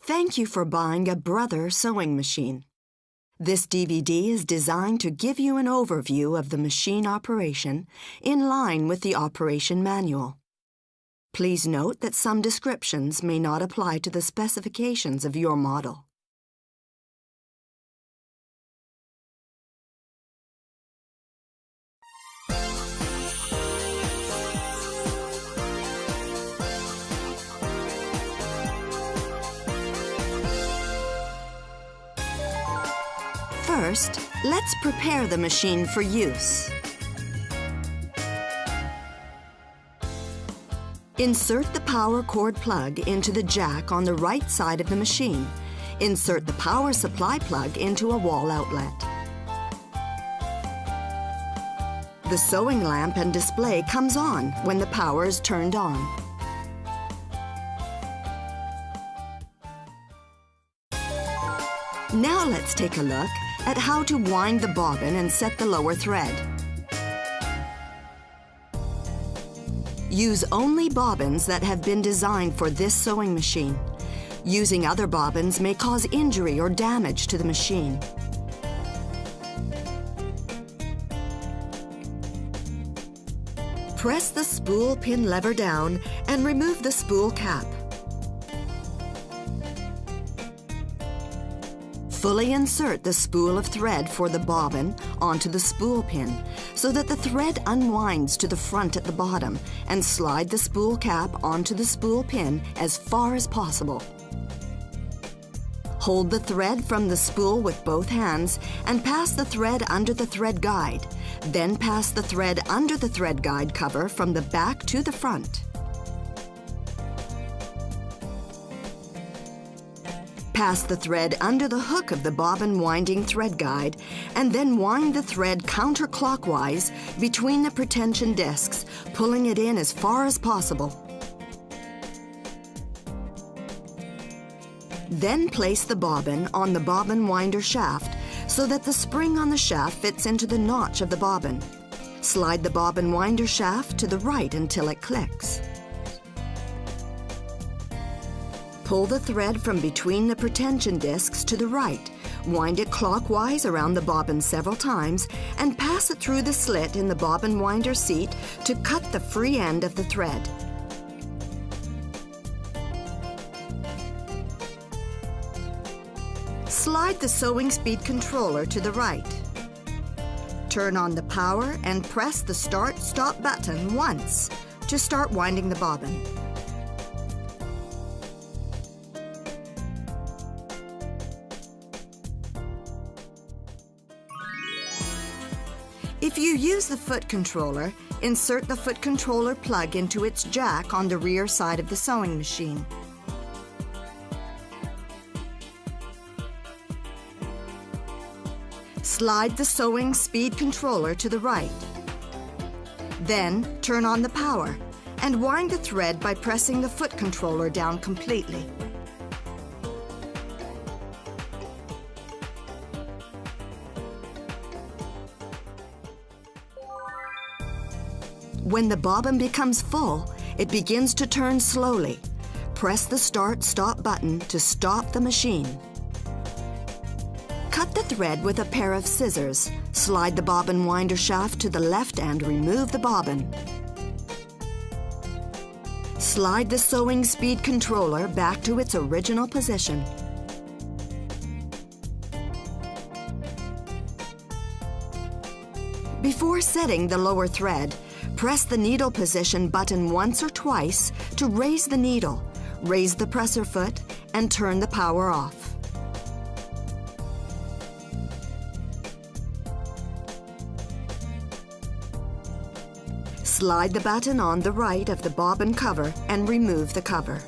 Thank you for buying a Brother sewing machine. This DVD is designed to give you an overview of the machine operation in line with the operation manual. Please note that some descriptions may not apply to the specifications of your model. First, let's prepare the machine for use. Insert the power cord plug into the jack on the right side of the machine. Insert the power supply plug into a wall outlet. The sewing lamp and display comes on when the power is turned on. Now let's take a look at how to wind the bobbin and set the lower thread. Use only bobbins that have been designed for this sewing machine. Using other bobbins may cause injury or damage to the machine. Press the spool pin lever down and remove the spool cap. Fully insert the spool of thread for the bobbin onto the spool pin so that the thread unwinds to the front at the bottom, and slide the spool cap onto the spool pin as far as possible. Hold the thread from the spool with both hands and pass the thread under the thread guide. Then pass the thread under the thread guide cover from the back to the front. Pass the thread under the hook of the bobbin winding thread guide and then wind the thread counterclockwise between the pretension discs, pulling it in as far as possible. Then place the bobbin on the bobbin winder shaft so that the spring on the shaft fits into the notch of the bobbin. Slide the bobbin winder shaft to the right until it clicks. Pull the thread from between the pretension discs to the right, wind it clockwise around the bobbin several times, and pass it through the slit in the bobbin winder seat to cut the free end of the thread. Slide the sewing speed controller to the right. Turn on the power and press the Start-Stop button once to start winding the bobbin. If you use the foot controller, insert the foot controller plug into its jack on the rear side of the sewing machine. Slide the sewing speed controller to the right. Then turn on the power and wind the thread by pressing the foot controller down completely. When the bobbin becomes full, it begins to turn slowly. Press the Start-Stop button to stop the machine. Cut the thread with a pair of scissors. Slide the bobbin winder shaft to the left and remove the bobbin. Slide the sewing speed controller back to its original position. Before setting the lower thread, press the needle position button once or twice to raise the needle, raise the presser foot, and turn the power off. Slide the button on the right of the bobbin cover and remove the cover.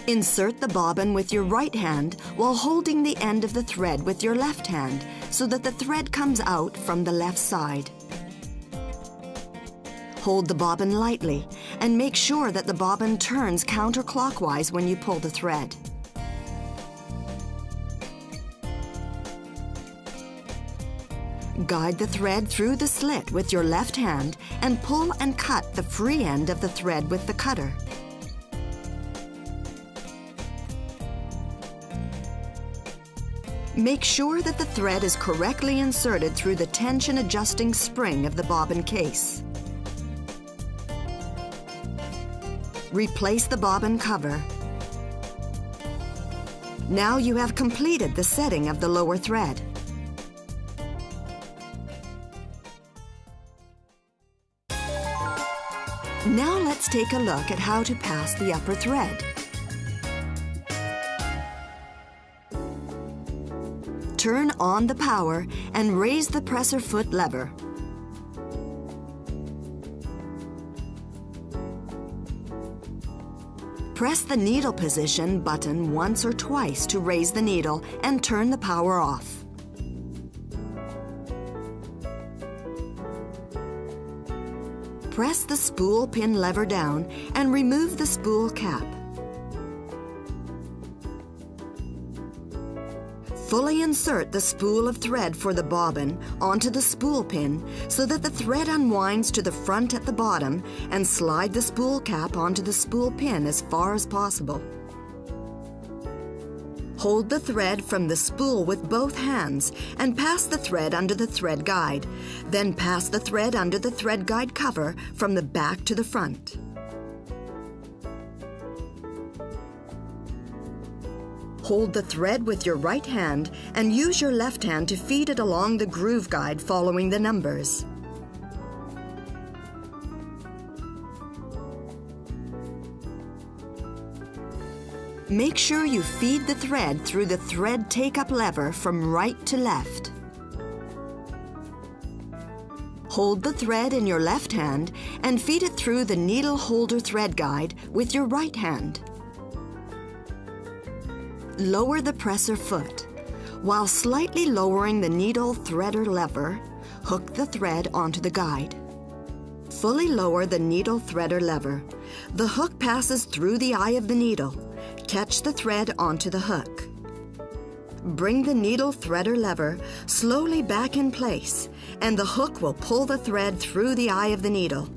Insert the bobbin with your right hand while holding the end of the thread with your left hand so that the thread comes out from the left side. Hold the bobbin lightly and make sure that the bobbin turns counterclockwise when you pull the thread. Guide the thread through the slit with your left hand and pull and cut the free end of the thread with the cutter. Make sure that the thread is correctly inserted through the tension adjusting spring of the bobbin case. Replace the bobbin cover. Now you have completed the setting of the lower thread. Now let's take a look at how to pass the upper thread. Turn on the power and raise the presser foot lever. Press the needle position button once or twice to raise the needle and turn the power off. Press the spool pin lever down and remove the spool cap. Fully insert the spool of thread for the bobbin onto the spool pin so that the thread unwinds to the front at the bottom, and slide the spool cap onto the spool pin as far as possible. Hold the thread from the spool with both hands and pass the thread under the thread guide. Then pass the thread under the thread guide cover from the back to the front. Hold the thread with your right hand and use your left hand to feed it along the groove guide following the numbers. Make sure you feed the thread through the thread take-up lever from right to left. Hold the thread in your left hand and feed it through the needle holder thread guide with your right hand. Lower the presser foot. While slightly lowering the needle threader lever, hook the thread onto the guide. Fully lower the needle threader lever. The hook passes through the eye of the needle. Catch the thread onto the hook. Bring the needle threader lever slowly back in place, and the hook will pull the thread through the eye of the needle.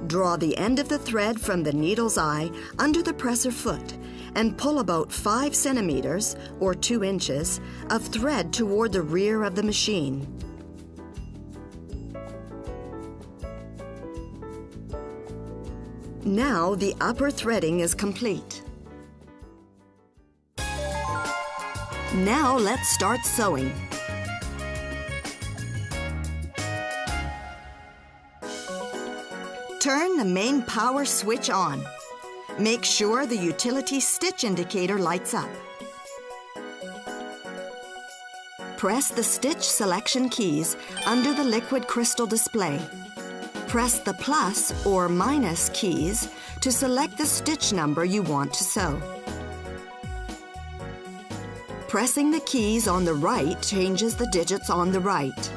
Draw the end of the thread from the needle's eye under the presser foot and pull about 5 centimeters or 2 inches of thread toward the rear of the machine. Now the upper threading is complete. Now let's start sewing. Turn the main power switch on. Make sure the utility stitch indicator lights up. Press the stitch selection keys under the liquid crystal display. Press the plus or minus keys to select the stitch number you want to sew. Pressing the keys on the right changes the digits on the right.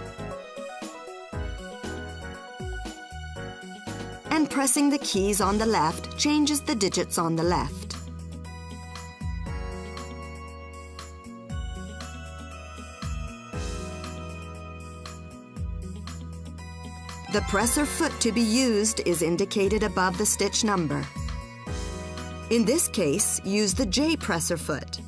And pressing the keys on the left changes the digits on the left. The presser foot to be used is indicated above the stitch number. In this case, use the J presser foot.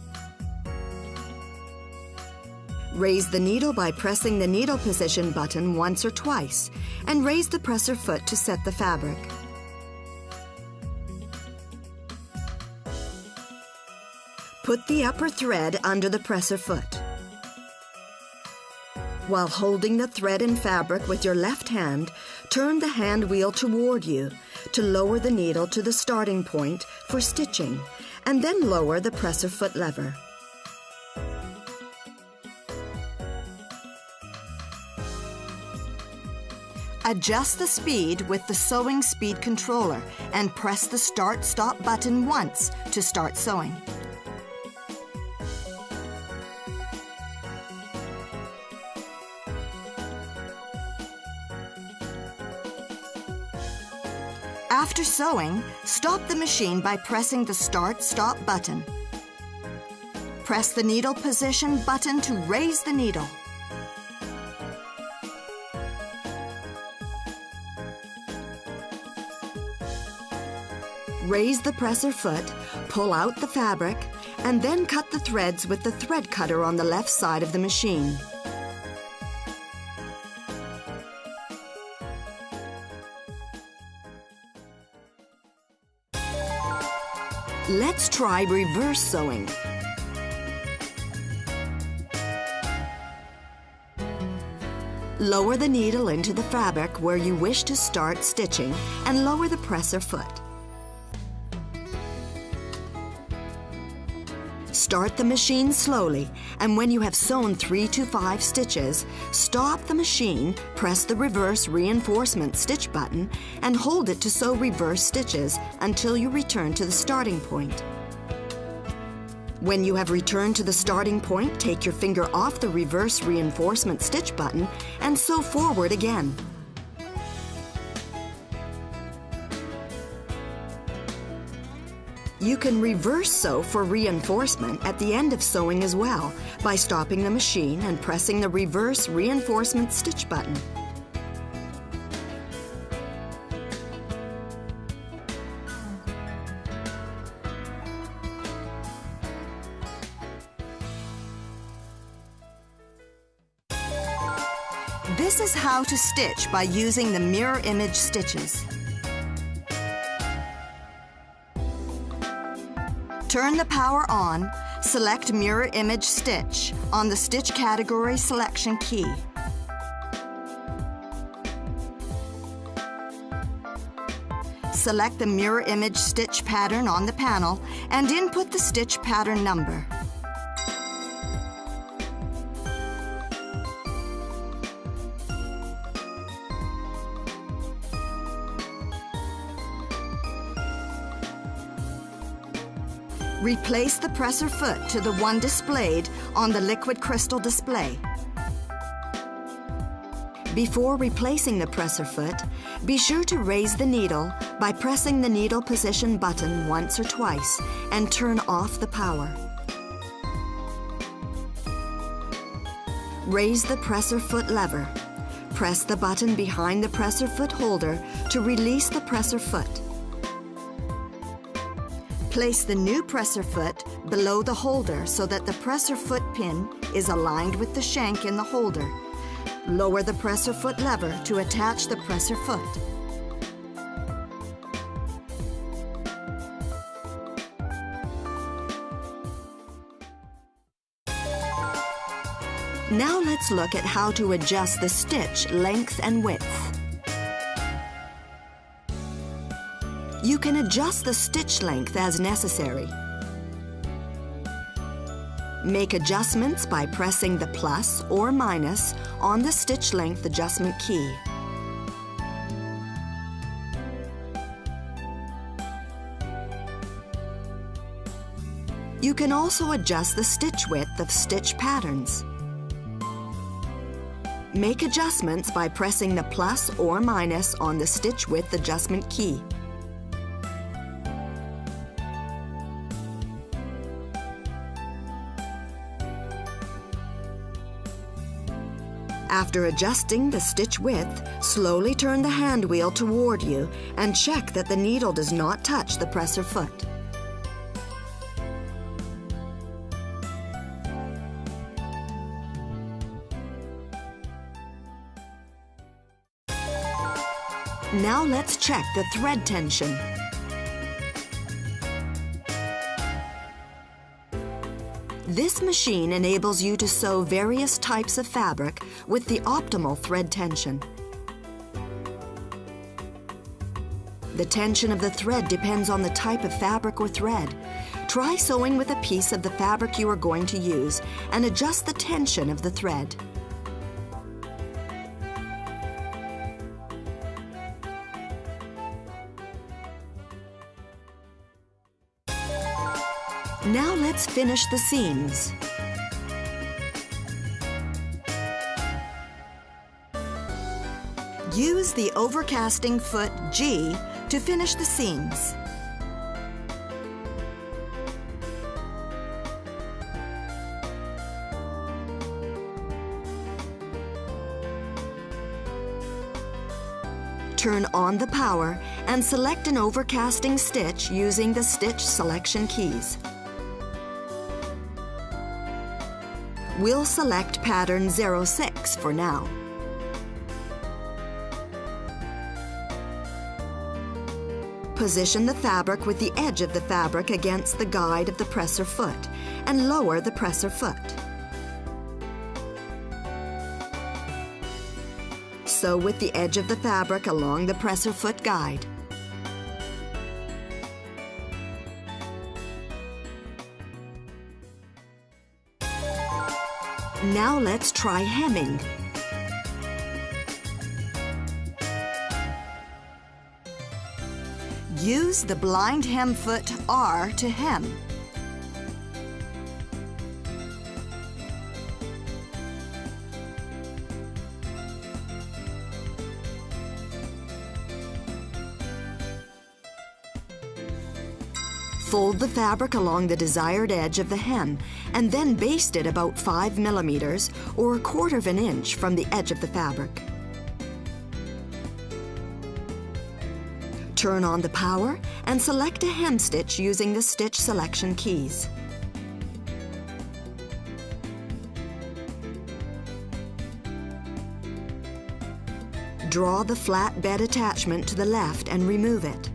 Raise the needle by pressing the needle position button once or twice, and raise the presser foot to set the fabric. Put the upper thread under the presser foot. While holding the thread and fabric with your left hand, turn the hand wheel toward you to lower the needle to the starting point for stitching, and then lower the presser foot lever. Adjust the speed with the sewing speed controller and press the Start-Stop button once to start sewing. After sewing, stop the machine by pressing the Start-Stop button. Press the needle position button to raise the needle. Raise the presser foot, pull out the fabric, and then cut the threads with the thread cutter on the left side of the machine. Let's try reverse sewing. Lower the needle into the fabric where you wish to start stitching and lower the presser foot. Start the machine slowly, and when you have sewn 3 to 5 stitches, stop the machine, press the reverse reinforcement stitch button, and hold it to sew reverse stitches until you return to the starting point. When you have returned to the starting point, take your finger off the reverse reinforcement stitch button and sew forward again. You can reverse sew for reinforcement at the end of sewing as well by stopping the machine and pressing the reverse reinforcement stitch button. This is how to stitch by using the mirror image stitches. Turn the power on, select Mirror Image Stitch on the Stitch Category selection key. Select the Mirror Image Stitch pattern on the panel and input the stitch pattern number. Replace the presser foot to the one displayed on the liquid crystal display. Before replacing the presser foot, be sure to raise the needle by pressing the needle position button once or twice and turn off the power. Raise the presser foot lever. Press the button behind the presser foot holder to release the presser foot. Place the new presser foot below the holder so that the presser foot pin is aligned with the shank in the holder. Lower the presser foot lever to attach the presser foot. Now let's look at how to adjust the stitch length and width. You can adjust the stitch length as necessary. Make adjustments by pressing the plus or minus on the stitch length adjustment key. You can also adjust the stitch width of stitch patterns. Make adjustments by pressing the plus or minus on the stitch width adjustment key. After adjusting the stitch width, slowly turn the hand wheel toward you and check that the needle does not touch the presser foot. Now let's check the thread tension. This machine enables you to sew various types of fabric with the optimal thread tension. The tension of the thread depends on the type of fabric or thread. Try sewing with a piece of the fabric you are going to use and adjust the tension of the thread. Now let's finish the seams. Use the overcasting foot G to finish the seams. Turn on the power and select an overcasting stitch using the stitch selection keys. We'll select pattern 06 for now. Position the fabric with the edge of the fabric against the guide of the presser foot and lower the presser foot. Sew with the edge of the fabric along the presser foot guide. Now let's try hemming. Use the blind hem foot R to hem. Fold the fabric along the desired edge of the hem and then baste it about 5 millimeters or 1/4 of an inch from the edge of the fabric. Turn on the power and select a hem stitch using the stitch selection keys. Draw the flat bed attachment to the left and remove it.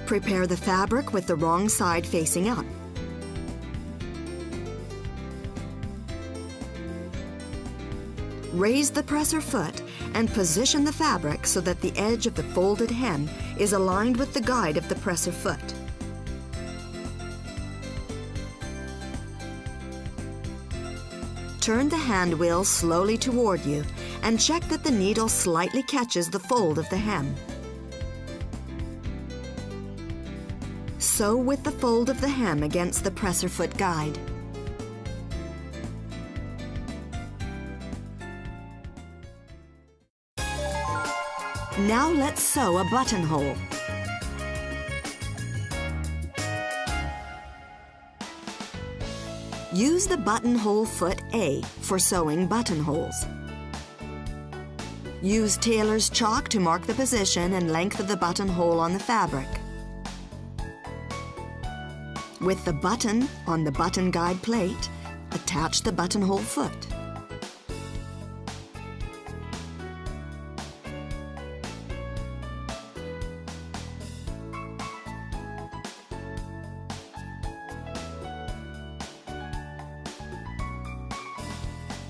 Prepare the fabric with the wrong side facing up. Raise the presser foot and position the fabric so that the edge of the folded hem is aligned with the guide of the presser foot. Turn the hand wheel slowly toward you and check that the needle slightly catches the fold of the hem. Sew with the fold of the hem against the presser foot guide. Now let's sew a buttonhole. Use the buttonhole foot A for sewing buttonholes. Use tailor's chalk to mark the position and length of the buttonhole on the fabric. With the button on the button guide plate, attach the buttonhole foot.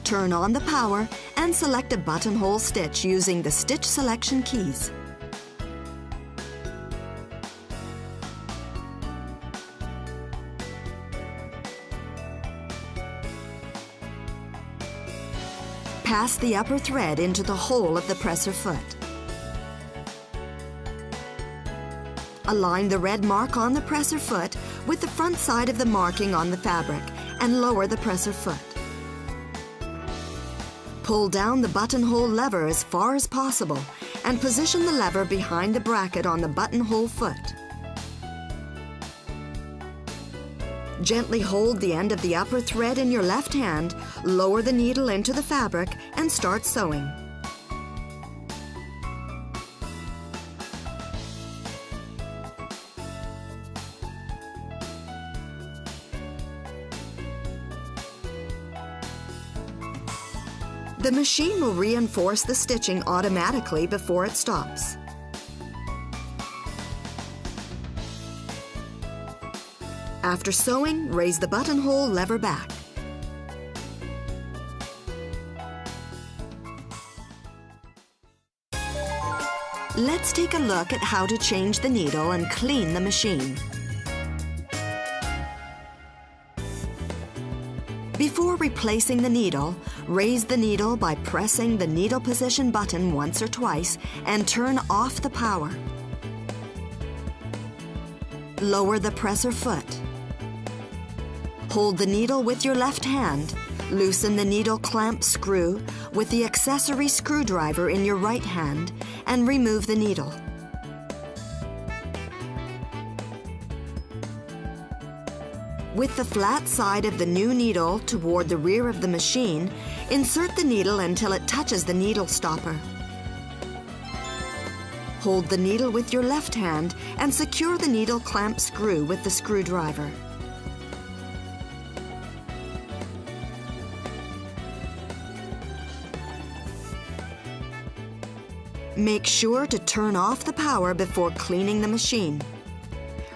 Turn on the power and select a buttonhole stitch using the stitch selection keys. Pass the upper thread into the hole of the presser foot. Align the red mark on the presser foot with the front side of the marking on the fabric and lower the presser foot. Pull down the buttonhole lever as far as possible and position the lever behind the bracket on the buttonhole foot. Gently hold the end of the upper thread in your left hand, lower the needle into the fabric, and start sewing. The machine will reinforce the stitching automatically before it stops. After sewing, raise the buttonhole lever back. Let's take a look at how to change the needle and clean the machine. Before replacing the needle, raise the needle by pressing the needle position button once or twice and turn off the power. Lower the presser foot. Hold the needle with your left hand. Loosen the needle clamp screw with the accessory screwdriver in your right hand and remove the needle. With the flat side of the new needle toward the rear of the machine, insert the needle until it touches the needle stopper. Hold the needle with your left hand and secure the needle clamp screw with the screwdriver. Make sure to turn off the power before cleaning the machine.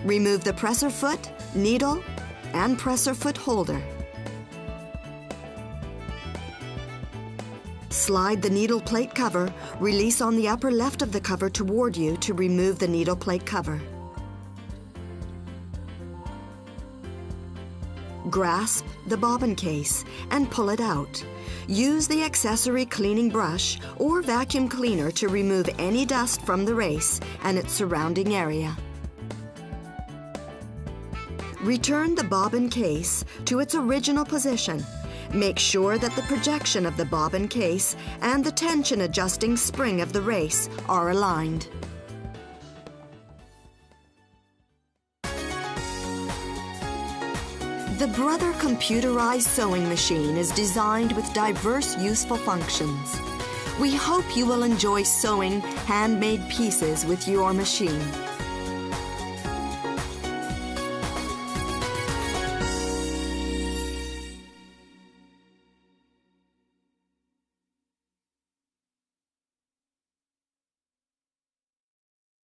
Remove the presser foot, needle, and presser foot holder. Slide the needle plate cover, release on the upper left of the cover toward you to remove the needle plate cover. Grasp the bobbin case and pull it out. Use the accessory cleaning brush or vacuum cleaner to remove any dust from the race and its surrounding area. Return the bobbin case to its original position. Make sure that the projection of the bobbin case and the tension adjusting spring of the race are aligned. The Brother computerized sewing machine is designed with diverse useful functions. We hope you will enjoy sewing handmade pieces with your machine.